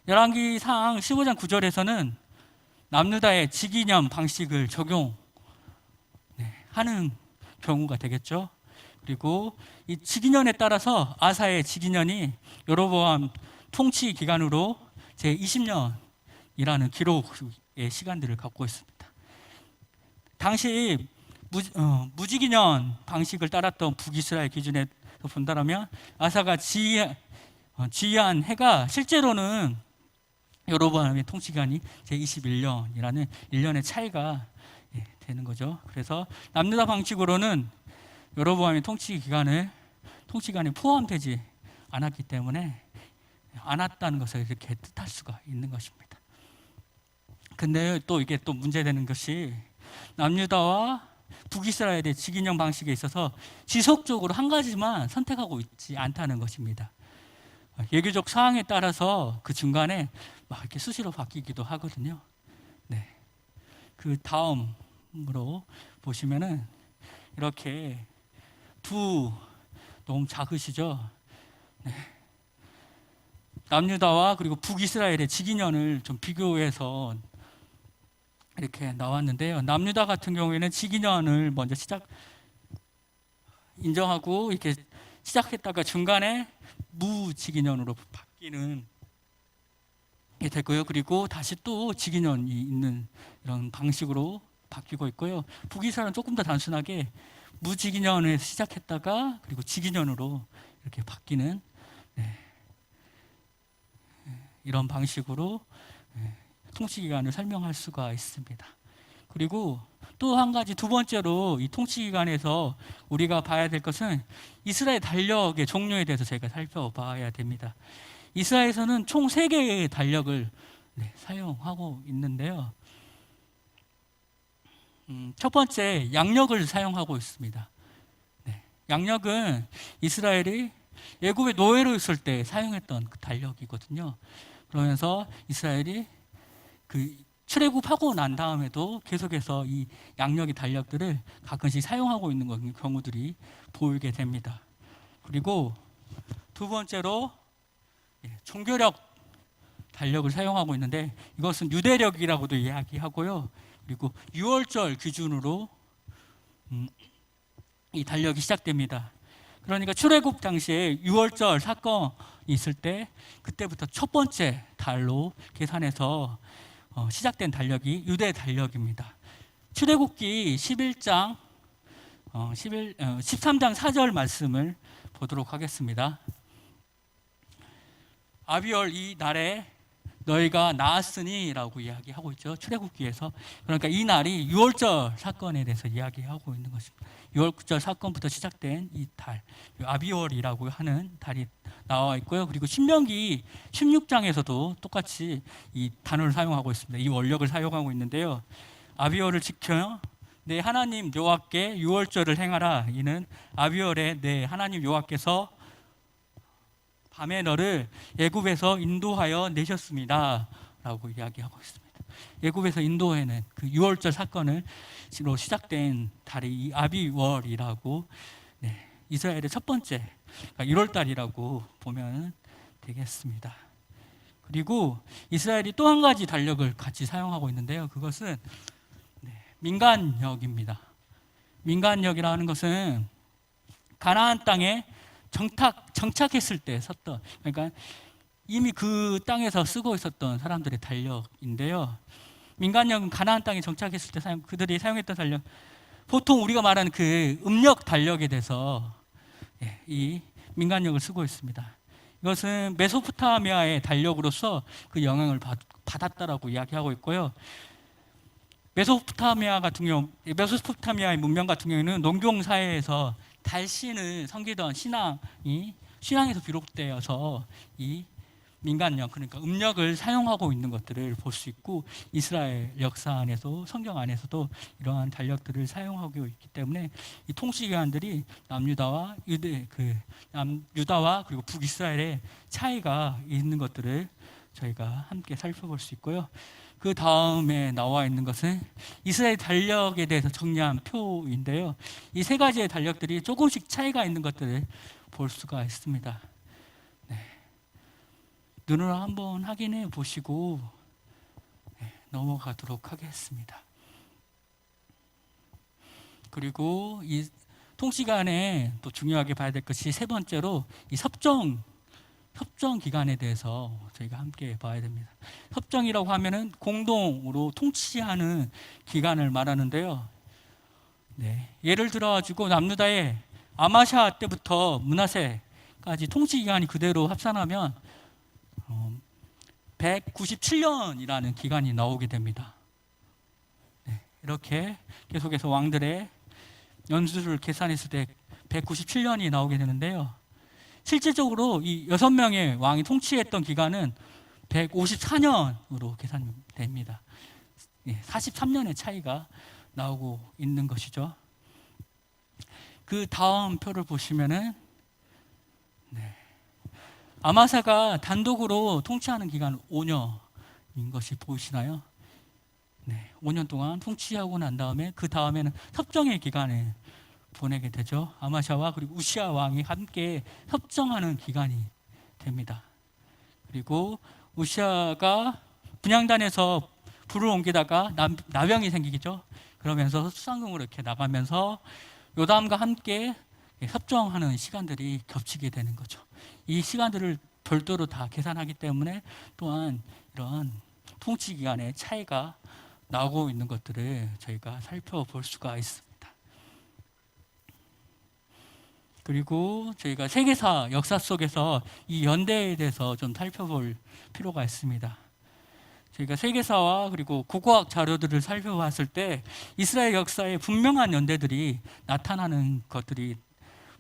열왕기상 15장 9절에서는 남유다의 직인년 방식을 적용하는 경우가 되겠죠. 그리고 이 직인년에 따라서 아사의 직인년이 여로보암 통치 기간으로 제20년이라는 기록의 시간들을 갖고 있습니다. 당시 무직인년 방식을 따랐던 북이스라엘 기준에 본다면 아사가 지휘한 해가 실제로는 여로보암의 통치 기간이 제21년이라는 1년의 차이가 되는 거죠. 그래서 남유다 방식으로는 여로보암의 통치 기간에 포함되지 않았기 때문에 않았다는 것을 이렇게 뜻할 수가 있는 것입니다. 근데 또 이게 또 문제되는 것이 남유다와 북이스라엘의 직인년 방식에 있어서 지속적으로 한 가지만 선택하고 있지 않다는 것입니다. 예교적 상황에 따라서 그 중간에 막 이렇게 수시로 바뀌기도 하거든요. 네. 그 다음으로 보시면은 이렇게 너무 작으시죠? 네. 남유다와 그리고 북이스라엘의 직인년을 좀 비교해서 이렇게 나왔는데요. 남유다 같은 경우에는 직인년을 먼저 인정하고 이렇게 시작했다가 중간에 무직인년으로 바뀌는 게 됐고요. 그리고 다시 또 직인년이 있는 이런 방식으로 바뀌고 있고요. 북이스라엘은 조금 더 단순하게 무직인년을 시작했다가 그리고 직인년으로 이렇게 바뀌는 이런 방식으로 통치 기간을 설명할 수가 있습니다. 그리고 또 한 가지 두 번째로 이 통치 기간에서 우리가 봐야 될 것은 이스라엘 달력의 종류에 대해서 저희가 살펴봐야 됩니다. 이스라엘에서는 총 3개의 달력을 사용하고 있는데요. 첫 번째 양력을 사용하고 있습니다. 양력은 이스라엘이 애굽의 노예로 있을 때 사용했던 그 달력이거든요. 그러면서 이스라엘이 그 출애굽하고 난 다음에도 계속해서 이 양력의 달력들을 가끔씩 사용하고 있는 경우들이 보이게 됩니다. 그리고 두 번째로 종교력 달력을 사용하고 있는데 이것은 유대력이라고도 이야기하고요. 그리고 6월절 기준으로 이 달력이 시작됩니다. 그러니까 출애굽 당시에 6월절 사건이 있을 때 그때부터 첫 번째 달로 계산해서 시작된 달력이 유대 달력입니다. 출애굽기 13장 4절 말씀을 보도록 하겠습니다. 아비월 이 날에 너희가 나았으니 라고 이야기하고 있죠. 출애굽기에서. 그러니까 이 날이 6월절 사건에 대해서 이야기하고 있는 것입니다. 6월절 사건부터 시작된 이 달, 아비월이라고 하는 달이 나와 있고요. 그리고 신명기 16장에서도 똑같이 이 단어를 사용하고 있습니다. 이 원력을 사용하고 있는데요. 아비월을 지켜 내 하나님 여호와께 6월절을 행하라. 이는 아비월에 내 하나님 여호와께서 밤에 너를 애굽에서 인도하여 내셨습니다 라고 이야기하고 있습니다. 애굽에서 인도해낸 그 6월절 사건으로 시작된 달이 이 아비월이라고 이스라엘의 첫 번째 1월달이라고 보면 되겠습니다. 그리고 이스라엘이 또 한 가지 달력을 같이 사용하고 있는데요. 그것은 민간력입니다. 민간력이라는 것은 가나안 땅에 정착했을 때 썼던, 그러니까 이미 그 땅에서 쓰고 있었던 사람들의 달력인데요. 민간력은 가나안 땅에 정착했을 때 그들이 사용했던 달력, 보통 우리가 말하는 그 음력 달력에 대해서 이 민간력을 쓰고 있습니다. 이것은 메소포타미아의 달력으로서 그 영향을 받았다라고 이야기하고 있고요. 메소포타미아의 문명 같은 경우에는 농경 사회에서 달신을 섬기던 신앙에서 비롯되어서 이 민간력, 그러니까 음력을 사용하고 있는 것들을 볼 수 있고, 이스라엘 역사 안에서, 성경 안에서도 이러한 달력들을 사용하고 있기 때문에 이 통치기관들이 남유다와 그리고 북이스라엘의 차이가 있는 것들을 저희가 함께 살펴볼 수 있고요. 그 다음에 나와 있는 것은 이스라엘 달력에 대해서 정리한 표인데요. 이 세 가지의 달력들이 조금씩 차이가 있는 것들을 볼 수가 있습니다. 눈으로 한번 확인해 보시고 넘어가도록 하겠습니다. 그리고 이 통시간에 또 중요하게 봐야 될 것이 세 번째로 이 협정 기간에 대해서 저희가 함께 봐야 됩니다. 협정이라고 하면은 공동으로 통치하는 기간을 말하는데요. 예를 들어 가지고 남유다의 아마샤 때부터 므낫세까지 통치 기간이 그대로 합산하면 197년이라는 기간이 나오게 됩니다. 이렇게 계속해서 왕들의 연수를 계산했을 때 197년이 나오게 되는데요. 실질적으로 이 6명의 왕이 통치했던 기간은 154년으로 계산됩니다. 43년의 차이가 나오고 있는 것이죠. 그 다음 표를 보시면은 아마사가 단독으로 통치하는 기간은 5년인 것이 보이시나요? 5년 동안 통치하고 난 다음에 그 다음에는 협정의 기간을 보내게 되죠. 아마샤와 그리고 우시아 왕이 함께 협정하는 기간이 됩니다. 그리고 우시아가 분향단에서 불을 옮기다가 나병이 생기겠죠. 그러면서 수상궁으로 이렇게 나가면서 요담과 함께 협정하는 시간들이 겹치게 되는 거죠. 이 시간들을 별도로 다 계산하기 때문에 또한 이런 통치 기간의 차이가 나오고 있는 것들을 저희가 살펴볼 수가 있습니다. 그리고 저희가 세계사 역사 속에서 이 연대에 대해서 좀 살펴볼 필요가 있습니다. 저희가 세계사와 그리고 고고학 자료들을 살펴봤을 때 이스라엘 역사에 분명한 연대들이 나타나는 것들이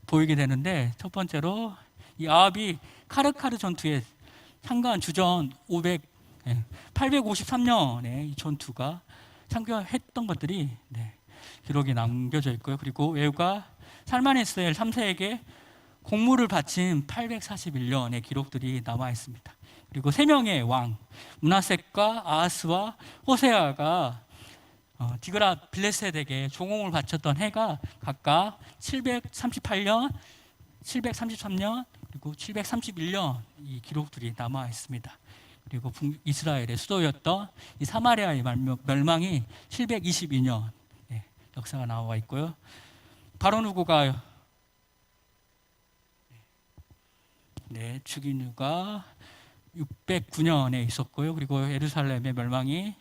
보이게 되는데, 첫 번째로 이 아합이 카르카르 전투에 참가한 주전 853년에 이 전투가 참가했던 것들이 기록이 남겨져 있고요. 그리고 에후가 살마네셀 3세에게 공물을 바친 841년의 기록들이 남아 있습니다. 그리고 3명의 왕 므낫셋과 아하스와 호세아가 디그라 빌레셋에게 종공을 바쳤던 해가 각각 738년, 733년, 그리고 731년 이 기록들이 남아 있습니다. 그리고 이스라엘의 수도였던 이 사마리아의 멸망이 722년 역사가 나와 있고요. 바로 누구가 죽인 이유가 609년에 있었고요. 그리고 예루살렘의 멸망이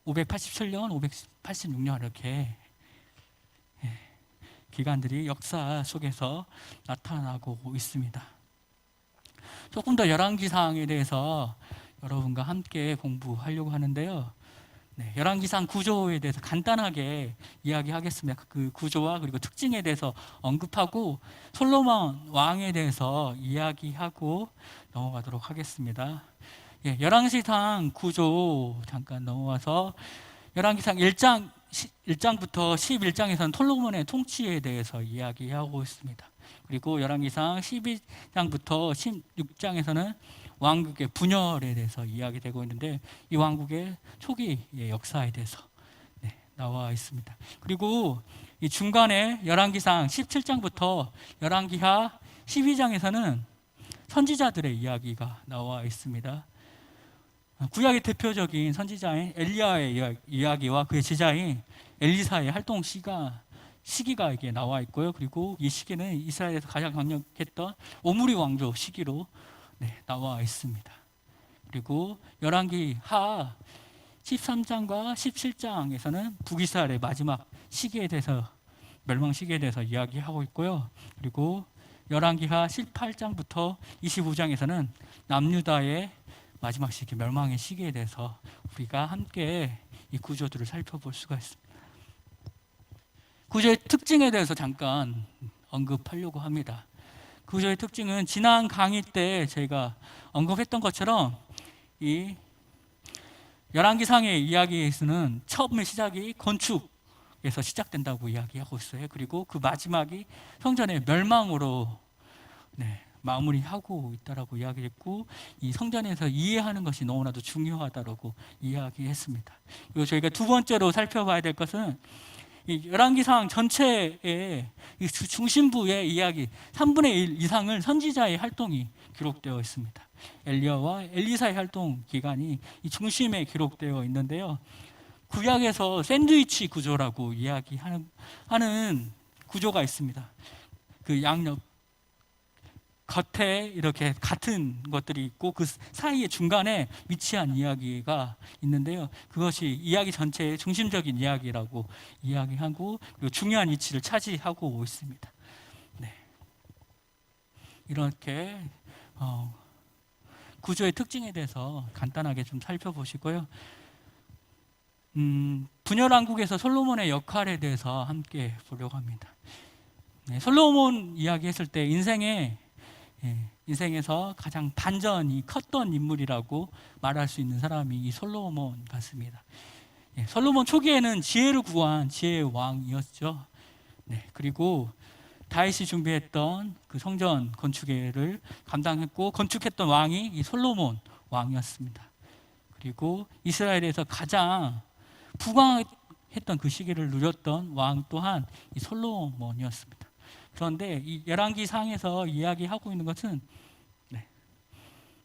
587년, 586년 이렇게 기간들이 역사 속에서 나타나고 있습니다. 조금 더 열왕기상에 대해서 여러분과 함께 공부하려고 하는데요. 열왕기상 구조에 대해서 간단하게 이야기하겠습니다. 그 구조와 그리고 특징에 대해서 언급하고 솔로몬 왕에 대해서 이야기하고 넘어가도록 하겠습니다. 열왕기상 구조 잠깐 넘어와서 열왕기상 1장부터 11장에서는 솔로몬의 통치에 대해서 이야기하고 있습니다. 그리고 열왕기상 12장부터 16장에서는 왕국의 분열에 대해서 이야기되고 있는데, 이 왕국의 초기의 역사에 대해서 나와 있습니다. 그리고 이 중간에 열왕기상 17장부터 열왕기하 12장에서는 선지자들의 이야기가 나와 있습니다. 구약의 대표적인 선지자인 엘리야의 이야기와 그의 제자인 엘리사의 활동 시기가 이게 나와 있고요. 그리고 이 시기는 이스라엘에서 가장 강력했던 오므리 왕조 시기로 나와 있습니다. 그리고 열왕기하 13장과 17장에서는 북이스라엘의 마지막 시기에 대해서, 멸망 시기에 대해서 이야기하고 있고요. 그리고 열왕기하 18장부터 25장에서는 남유다의 마지막 시기, 멸망의 시기에 대해서 우리가 함께 이 구조들을 살펴볼 수가 있습니다. 구조의 특징에 대해서 잠깐 언급하려고 합니다. 구조의 특징은 지난 강의 때 저희가 언급했던 것처럼 이 열왕기상의 이야기에서는 처음의 시작이 건축에서 시작된다고 이야기하고 있어요. 그리고 그 마지막이 성전의 멸망으로 마무리하고 있다라고 이야기했고, 이 성전에서 이해하는 것이 너무나도 중요하다라고 이야기했습니다. 그리고 저희가 두 번째로 살펴봐야 될 것은 이 열왕기상 전체의 이 중심부의 이야기 3분의 1 이상을 선지자의 활동이 기록되어 있습니다. 엘리야와 엘리사의 활동 기간이 이 중심에 기록되어 있는데요. 구약에서 샌드위치 구조라고 이야기하는 구조가 있습니다. 그 양옆 겉에 이렇게 같은 것들이 있고 그 사이에 중간에 위치한 이야기가 있는데요. 그것이 이야기 전체의 중심적인 이야기라고 이야기하고, 그리고 중요한 위치를 차지하고 있습니다. 이렇게 구조의 특징에 대해서 간단하게 좀 살펴보시고요. 분열왕국에서 솔로몬의 역할에 대해서 함께 보려고 합니다. 솔로몬 이야기했을 때 인생에서 가장 반전이 컸던 인물이라고 말할 수 있는 사람이 이 솔로몬 같습니다. 솔로몬 초기에는 지혜를 구한 지혜의 왕이었죠. 그리고 다윗이 준비했던 그 성전 건축을 감당했고 건축했던 왕이 이 솔로몬 왕이었습니다. 그리고 이스라엘에서 가장 부강했던 그 시기를 누렸던 왕 또한 이 솔로몬이었습니다. 그런데 이 열왕기상에서 이야기하고 있는 것은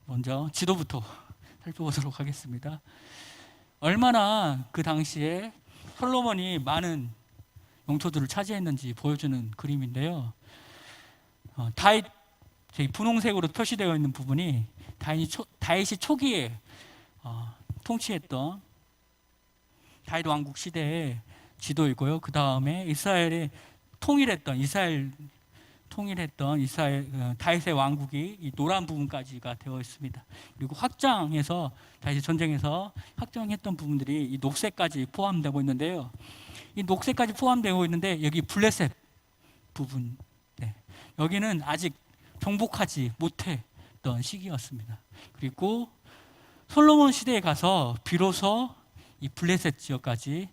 먼저 지도부터 살펴보도록 하겠습니다. 얼마나 그 당시에 솔로몬이 많은 영토들을 차지했는지 보여주는 그림인데요. 다윗, 저기 분홍색으로 표시되어 있는 부분이 다윗이 초기에 통치했던 다윗 왕국 시대의 지도이고요. 그 다음에 이스라엘 다윗의 왕국이 이 노란 부분까지가 되어 있습니다. 그리고 확장해서 다윗이 전쟁에서 확장했던 부분들이 이 녹색까지 포함되고 있는데요. 이 녹색까지 포함되고 있는데 여기 블레셋 부분, 여기는 아직 정복하지 못했던 시기였습니다. 그리고 솔로몬 시대에 가서 비로소 이 블레셋 지역까지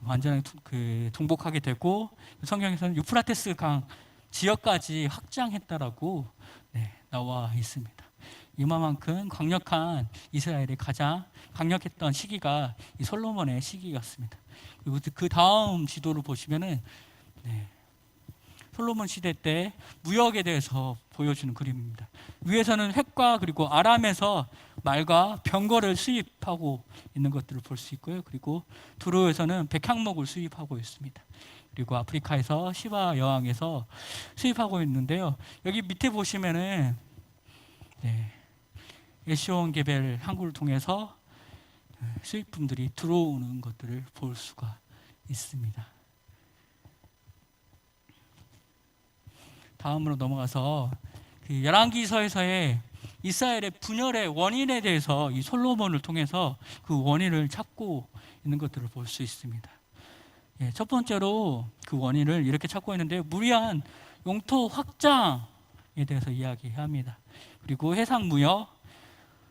완전히 정복하게 되고, 성경에서는 유프라테스 강 지역까지 확장했다라고 나와 있습니다. 이만큼 강력한 이스라엘의 가장 강력했던 시기가 이 솔로몬의 시기였습니다. 그리고 그 다음 지도를 보시면은 솔로몬 시대 때 무역에 대해서 보여주는 그림입니다. 위에서는 획과 그리고 아람에서 말과 병거를 수입하고 있는 것들을 볼 수 있고요. 그리고 두로에서는 백향목을 수입하고 있습니다. 그리고 아프리카에서 시바 여왕에서 수입하고 있는데요. 여기 밑에 보시면은 에시온 게벨 항구를 통해서 수입품들이 들어오는 것들을 볼 수가 있습니다. 다음으로 넘어가서 그 열왕기서에서의 이스라엘의 분열의 원인에 대해서 이 솔로몬을 통해서 그 원인을 찾고 있는 것들을 볼 수 있습니다. 첫 번째로 그 원인을 이렇게 찾고 있는데, 무리한 영토 확장에 대해서 이야기합니다. 그리고 해상무역,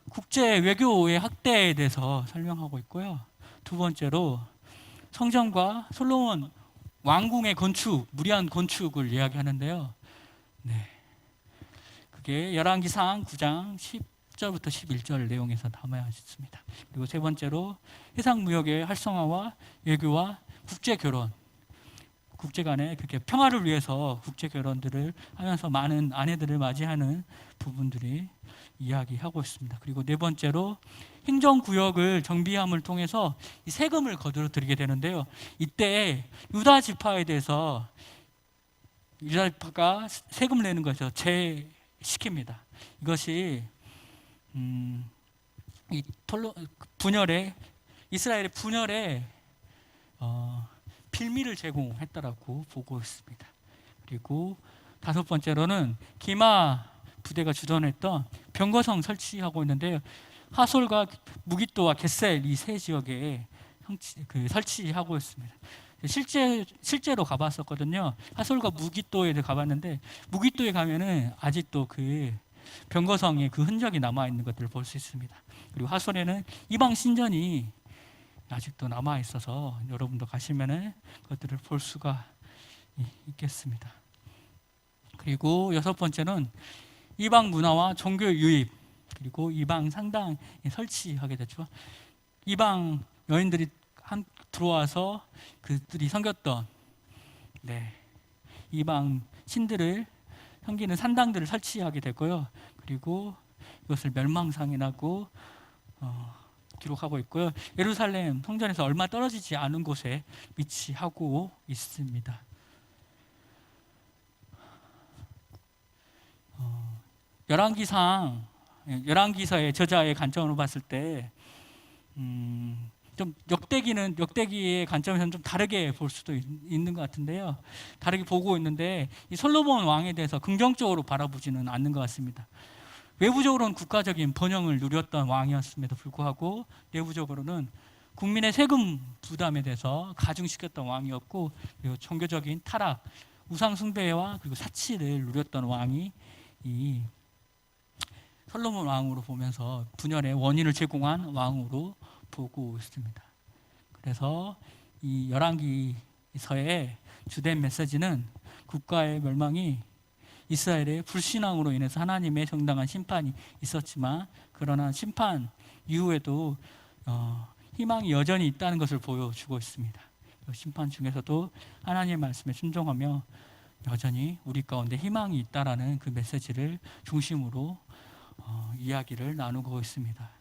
국제 외교의 확대에 대해서 설명하고 있고요. 두 번째로 성전과 솔로몬 왕궁의 건축, 무리한 건축을 이야기하는데요. 그게 열왕기상 9장 10절부터 11절 내용에서 담아야 있습니다. 그리고 세 번째로 해상무역의 활성화와 외교와 국제결혼, 국제 간의 그렇게 평화를 위해서 국제결혼들을 하면서 많은 아내들을 맞이하는 부분들이 이야기하고 있습니다. 그리고 네 번째로 행정구역을 정비함을 통해서 이 세금을 거두어들이게 되는데요. 이때 유다 지파에 대해서 유다 지파가 세금을 내는 것을 제시킵니다. 이것이 이 분열의 이스라엘의 분열에 빌미를 제공했다라고 보고 있습니다. 그리고 다섯 번째로는 기마 부대가 주둔했던 병거성 설치하고 있는데요. 하솔과 무기또와 겟셀 이 세 지역에 설치하고 있습니다. 실제로 가봤었거든요. 하솔과 무기또에 가봤는데, 무기또에 가면은 아직도 그 병거성의 그 흔적이 남아 있는 것들을 볼 수 있습니다. 그리고 하솔에는 이방 신전이 아직도 남아 있어서 여러분도 가시면은 그것들을 볼 수가 있겠습니다. 그리고 여섯 번째는 이방 문화와 종교 유입, 그리고 이방 상당에 설치하게 됐죠. 이방 여인들이 들어와서 그들이 섬겼던 이방 신들을 섬기는 산당들을 설치하게 됐고요. 그리고 이것을 멸망상이라고 기록하고 있고요. 예루살렘 성전에서 얼마 떨어지지 않은 곳에 위치하고 있습니다. 열왕기서의 저자의 관점으로 봤을 때 좀 역대기의 관점에서는 좀 다르게 볼 수도 있는 것 같은데요. 다르게 보고 있는데, 이 솔로몬 왕에 대해서 긍정적으로 바라보지는 않는 것 같습니다. 외부적으로는 국가적인 번영을 누렸던 왕이었음에도 불구하고 내부적으로는 국민의 세금 부담에 대해서 가중시켰던 왕이었고, 그리고 종교적인 타락, 우상 숭배와 그리고 사치를 누렸던 왕이 이 솔로몬 왕으로 보면서 분열의 원인을 제공한 왕으로 보고 있습니다. 그래서 이 열왕기서의 주된 메시지는 국가의 멸망이 이스라엘의 불신앙으로 인해서 하나님의 정당한 심판이 있었지만, 그러나 심판 이후에도 희망이 여전히 있다는 것을 보여주고 있습니다. 심판 중에서도 하나님의 말씀에 순종하며 여전히 우리 가운데 희망이 있다라는 그 메시지를 중심으로 이야기를 나누고 있습니다.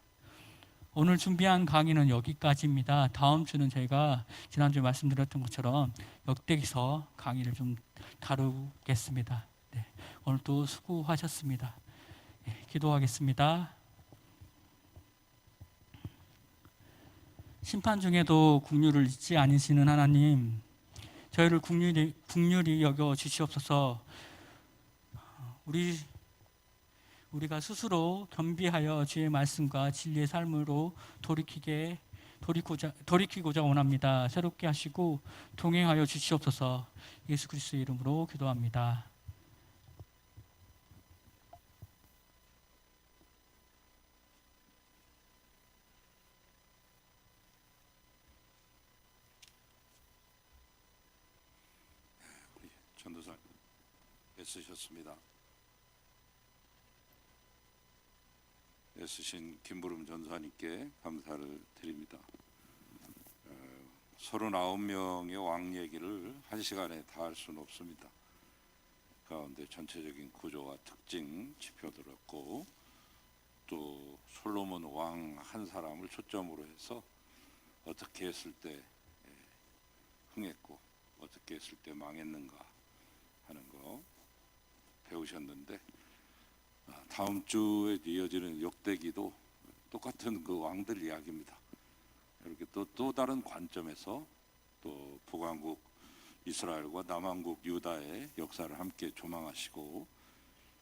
오늘 준비한 강의는 여기까지입니다. 다음 주는 저희가 지난주에 말씀드렸던 것처럼 역대기서 강의를 좀 다루겠습니다. 네, 오늘도 수고하셨습니다. 네, 기도하겠습니다. 심판 중에도 긍휼을 잊지 않으시는 하나님, 저희를 긍휼히 여겨 주시옵소서. 우리가 스스로 겸비하여 주의 말씀과 진리의 삶으로 돌이키고자 원합니다. 새롭게 하시고 동행하여 주시옵소서. 예수 그리스도의 이름으로 기도합니다. 전도사 애쓰셨습니다. 애쓰신 김부름 전사님께 감사를 드립니다. 39명의 왕 얘기를 한 시간에 다 할 수는 없습니다. 가운데 전체적인 구조와 특징 짚어드렸고, 또 솔로몬 왕 한 사람을 초점으로 해서 어떻게 했을 때 흥했고 어떻게 했을 때 망했는가 하는 거 배우셨는데, 다음 주에 이어지는 역대기도 똑같은 그 왕들 이야기입니다. 이렇게 또 다른 관점에서 또 북왕국 이스라엘과 남왕국 유다의 역사를 함께 조망하시고,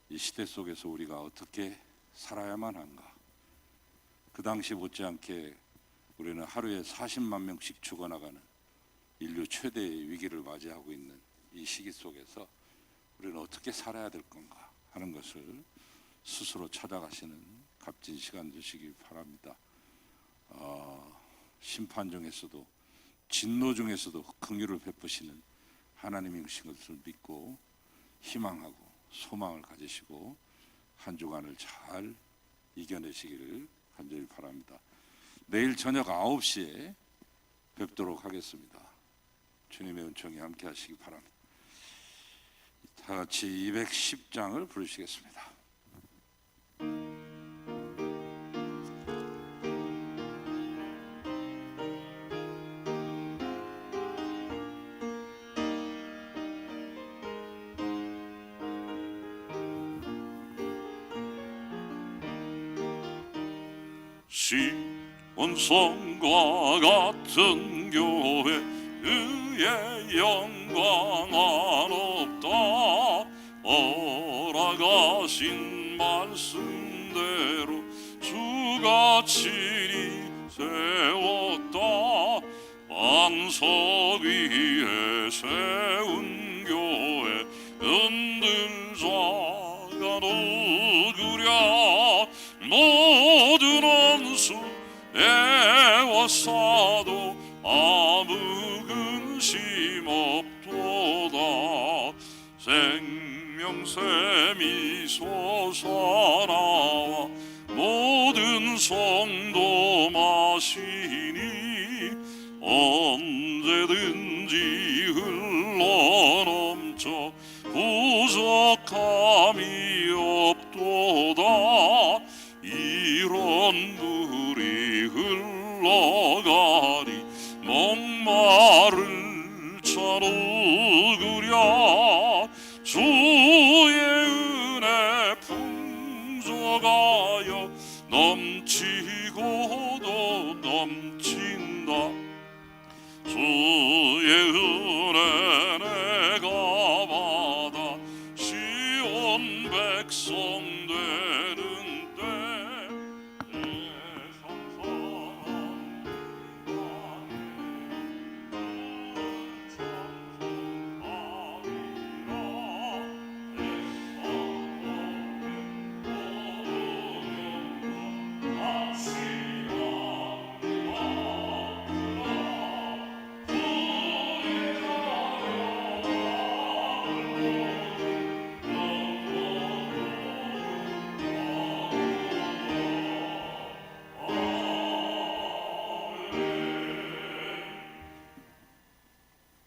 이 시대 속에서 우리가 어떻게 살아야만 한가. 그 당시 못지않게 우리는 하루에 40만 명씩 죽어나가는 인류 최대의 위기를 맞이하고 있는 이 시기 속에서 우리는 어떻게 살아야 될 건가 하는 것을 스스로 찾아가시는 값진 시간 되시기 바랍니다. 심판 중에서도 진노 중에서도 긍휼을 베푸시는 하나님이신 것을 믿고 희망하고 소망을 가지시고 한 주간을 잘 이겨내시기를 간절히 바랍니다. 내일 저녁 9시에 뵙도록 하겠습니다. 주님의 은총이 함께 하시기 바랍니다. 다 같이 210장을 부르시겠습니다. 시온성과 같은 교회 그의 영광 한없다. 허락하신 말씀대로 주가 친히 세웠다. 반석 위에 세운 교회 흔들 자가 누구랴. 모든 원수 애워싸도 아무 근심 없도다. 생명샘이 솟아나와 모든 성도 마시니 언제든지 흘러넘쳐 부족함이 없도다. 이런 물이 흘러가니 목마를 차 누구랴. 주의 은혜 풍족하여 넘치고도 넘친다. 주의 은혜 내가 받아 시온 백성 되는 때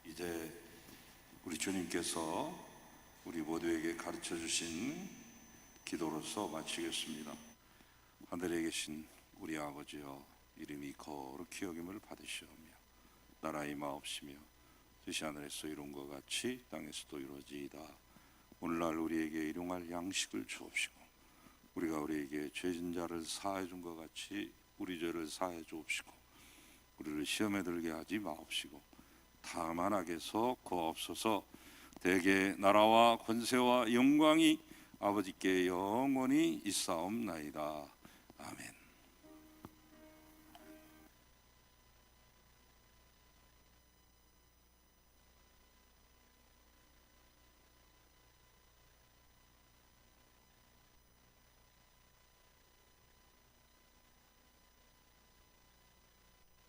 이제 우리 주님께서 우리 모두에게 가르쳐 주신 기도로서 마치겠습니다. 하늘에 계신 우리 아버지여, 이름이 거룩히 여김을 받으시오며 나라의 마옵시며 뜻이 하늘에서 이룬 것 같이 땅에서도 이루어지이다. 오늘날 우리에게 일용할 양식을 주옵시고 우리가 우리에게 죄진 자를 사해 준 것 같이 우리 죄를 사해 주옵시고 우리를 시험에 들게 하지 마옵시고 다만 악에서 구하옵소서. 대개 나라와 권세와 영광이 아버지께 영원히 있사옵나이다. 아멘.